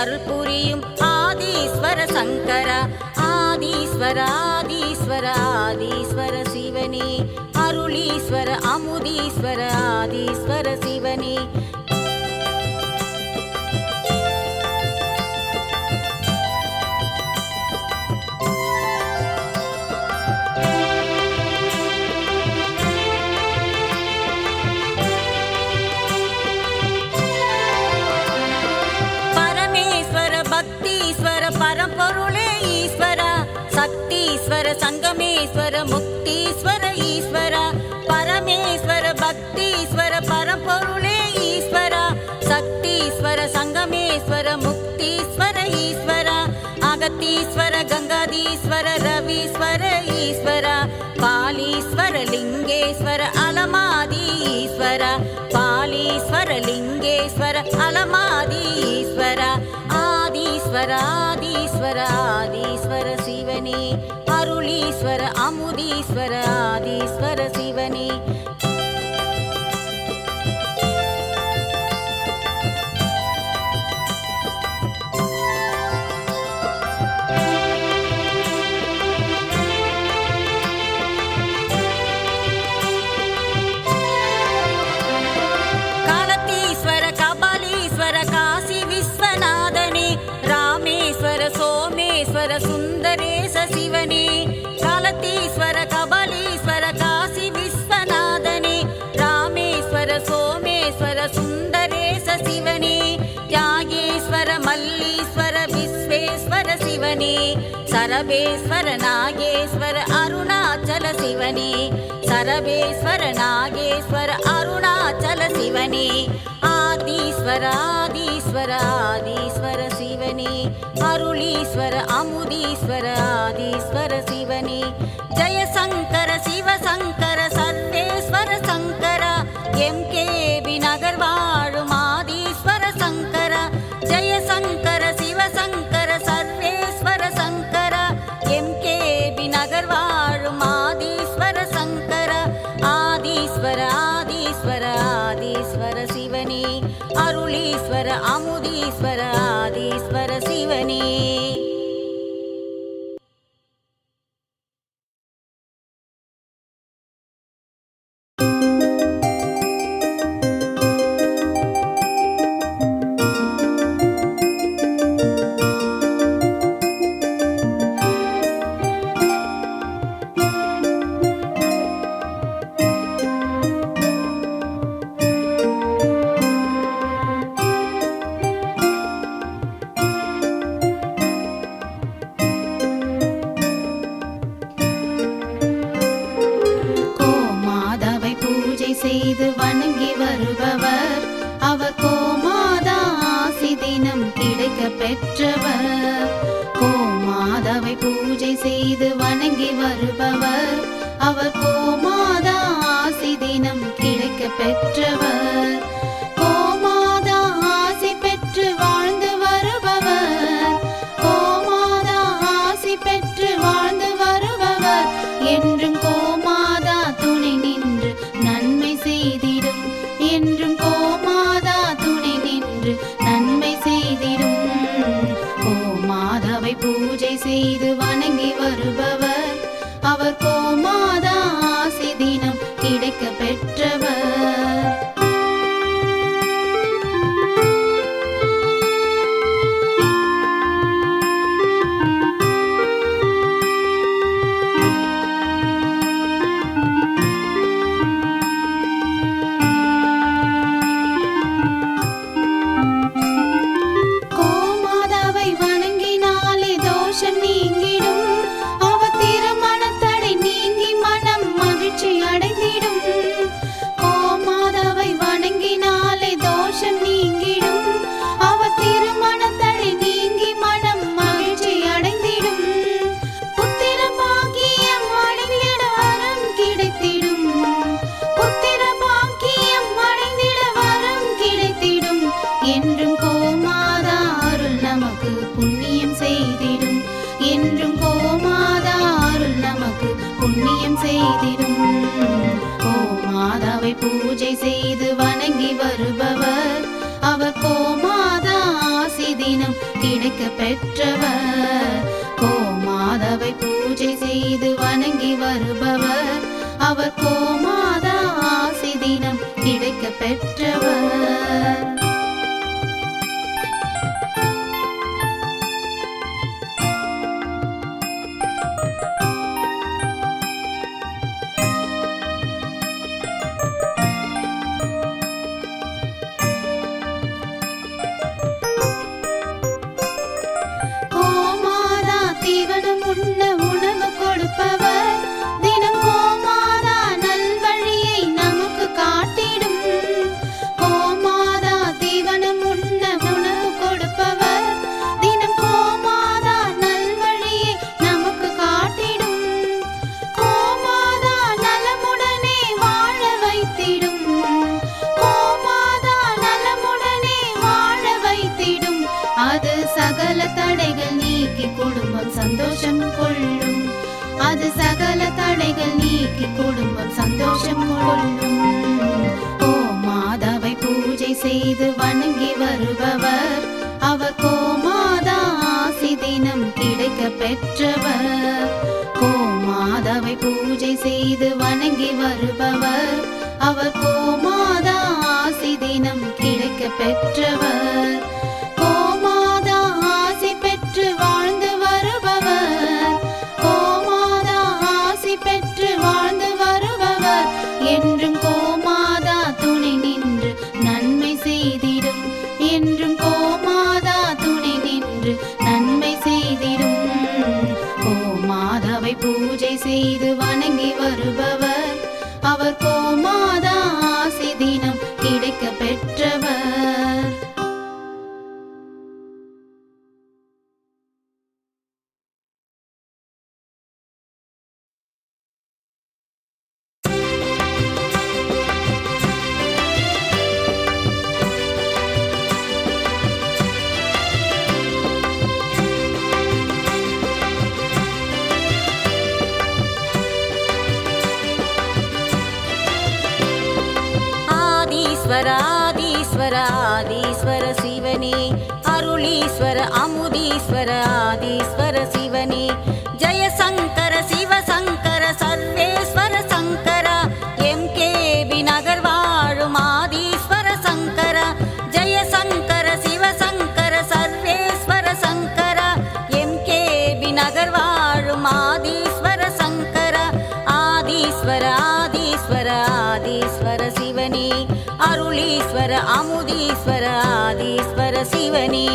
அருள் புரியும் ஆதீஸ்வர சங்கரா. ஆதீஸ்வர ஆதீஸ்வர ஆதீஸ்வர சிவனே, அருளீஸ்வர அமுதீஸ்வர ஆதீஸ்வர சிவனே. பரம்பொருளே ஈஸ்வரா, சக்தீஸ்வர சங்கமேஸ்வர முக்தீஸ்வர ஈஸ்வரா. பரமேஸ்வர பக்தீஸ்வர பரம்பொருளே ஈஸ்வரா, சக்தீஸ்வர சங்கமேஸ்வர முக்தீஸ்வர ஈஸ்வரா. அகத்தீஸ்வர கங்காதீஸ்வர ரவீஸ்வர ஈஸ்வரா, பாலீஸ்வர லிங்கேஸ்வர அலமாதி ஈஸ்வரா. பாலீஸ்வர லிங்கேஸ்வர அலமாதி ஈஸ்வரா. ஆதீஸ்வர ஆதீஸ்வர ஆதீஸ்வர சிவனே, அருளீஸ்வர அமுதீஸ்வர ஆதீஸ்வர சிவனே. காலத்தீஸ்வர கபாலீஸ்வர காசி விஸ்வநாதனே, ராமேஸ்வர சோமேஸ்வர சுந்தரேச சிவனே. காலத்தீஸ்வர கபாலீஸ்வர காசி விஸ்வநாதனே, ராமேஸ்வர சோமேஸ்வர சுந்தரேச சிவனே. தியாகேஸ்வர மல்லீஸ்வர விஸ்வேஸ்வர சிவனே, சரபேஸ்வர நாகேஸ்வர அருணாச்சல சிவனே. சரபேஸ்வர நாகேஸ்வர அருணாச்சல சிவனே. ஆதீஸ்வர ஆதீஸ்வர ஆதீஸ்வர சிவனே, அருளீஸ்வர அமுதீஸ்வர ஆதீஸ்வர சிவனே. ஜெயசங்கர சிவசங்கர சர்வேஸ்வர சங்கரா, எம்கேபி நகர் வாழும் ஆதீஸ்வர சங்கரா. ஜெயசங்கர சிவசங்கர சர்வேஸ்வர சங்கரா, எம்கேபி நகர் வாழும் ஆதீஸ்வர சங்கரா. ஆதீஸ்வர ஆதீஸ்வர ஆதீஸ்வர சிவனே, அருளீஸ்வர அமுதீஸ்வர ஆதீஸ்வர சிவனே. செய்து வணங்கி வருபவர் அவர் கோமாதா ஆசி தினம் கிடைக்க பெற்றவர். கோமாதாவை பூஜை செய்து வணங்கி வருபவர் அவர் கோமாதா ஆசி தினம் கிடைக்க பெற்றவர். கோமாதா ஆசி பெற்று வாழ்ந்து வருபவர், கோமாதா ஆசி பெற்று வாழ்ந்து வருபவர். என்றும் கோமாதா துணை நின்று நன்மை செய்திடும், என்றும் கோமாதா துணை நின்று நன்மை செய்திடும். கோமாதாவை பூஜை செய்து வணங்கி வருபவர் அவர் கோமாதா ஆசி தினம் கிடைக்க பெற்றவர். புண்ணியம் செய்திடும். கோமாதாவை பூஜை செய்து வணங்கி வருபவர் அவர் கோமாதா ஆசி தினம் தினம் கிடைக்க பெற்றவர். கோமாதாவை பூஜை செய்து வணங்கி வருபவர் அவர் கோமாதா ஆசி தினம் கிடைக்க பெற்றவர். கோமாதா தீவனம் உண்ண உணவு கொடுப்பவர். தினம் கோமாதா நல்வழியை நமக்கு காட்டிடும். கோமாதா தீவனம் உண்ண உணவு கொடுப்பவர். தினம் கோமாதா நல்வழியை நமக்கு காட்டிடும். கோமாதா நலமுடனே வாழ வைத்திடும். கோமாதா நலமுடனே வாழ வைத்திடும். அது சகல தடைகள் நீக்கி குடும்பம் சந்தோஷம் கொள்ளும். அது சகல தடைகள் நீக்கி குடும்பம் சந்தோஷம் கொள்ளும். கோமாதாவை பூஜை செய்து வணங்கி வருபவர் அவர் கோமாதா ஆசி தினம் கிடைக்க பெற்றவர். கோமாதாவை பூஜை செய்து வணங்கி வருபவர் அவர் கோமாதா ஆசி தினம் கிடைக்க பெற்றவர். கோமாதா ஆசி பெற்று வாழ்ந்து வருபவர். கோமாதா ஆசி பெற்று வாழ்ந்து வருபவர் என்றும் கோமாதா துணை நின்று நன்மை செய்திடும். என்றும் கோமாதா துணை நின்று நன்மை செய்திடும். கோமாதாவை பூஜை செய்து வணங்கி வருபவர் அவர் கோமாதா ஆசி தினம் கிடைக்க பெற்றவர். ஆதீஸ்வர ஆதீஸ்வர ஆதீஸ்வர சிவனே அருளீஸ்வர அமுதீஸ்வர ஆதீஸ்வர சிவனே ஜெய சங்கர சிவசங்கர சர்வேஸ்வர சங்கர எம்கேபி நகர் வாழும் ஆதீஸ்வர சங்கர ஜெய சங்கர சிவசங்கர சர்வேஸ்வர சங்கர எம்கேபி நகர் வாழும் ஆதீஸ்வர சங்கர ஆதீஸ்வர ஆதீஸ்வர ஆதீஸ்வர சிவனே அருளீஸ்வர அமுதீஸ்வர ஆதீஸ்வர சிவனே